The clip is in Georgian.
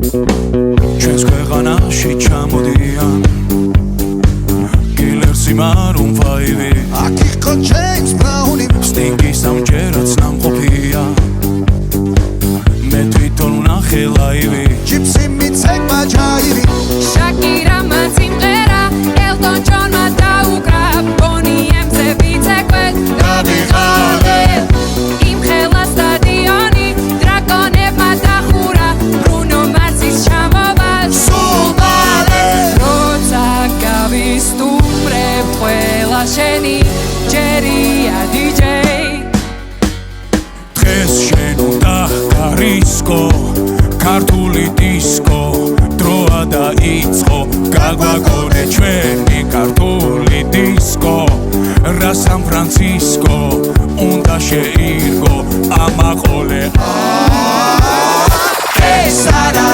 ჩვენს ქვეყანაში ჩამოდიან კილერსი მარუნ ფაივი აქ იყო ჯეიმს ბრაუნი სტინგის ამჯერად ნამყოფია მე თვითონ ვნახე ლაივი ჯიპსი მიცეკმა ჯაივი შაკირამა სიმღერა ელტონ ჯონმა დაუკრა ბონიემზე ვიცეკვეთ დავიღალე იმხელა სტადიონი დრაკონებმა დახურა ბრუნო მარსის ჩამოვა სულ მალე როცა გავისტუმრებ ყველა შენი ჯერია დიჯეი დღეს შენ უნდა გარისკო ქართული დისკო დროა დაიწყო გაგვაგონე ჩვენი ქართული დისკო რა სან ფრანცისკო უნდა შეირგო ამაყოლე ეს არა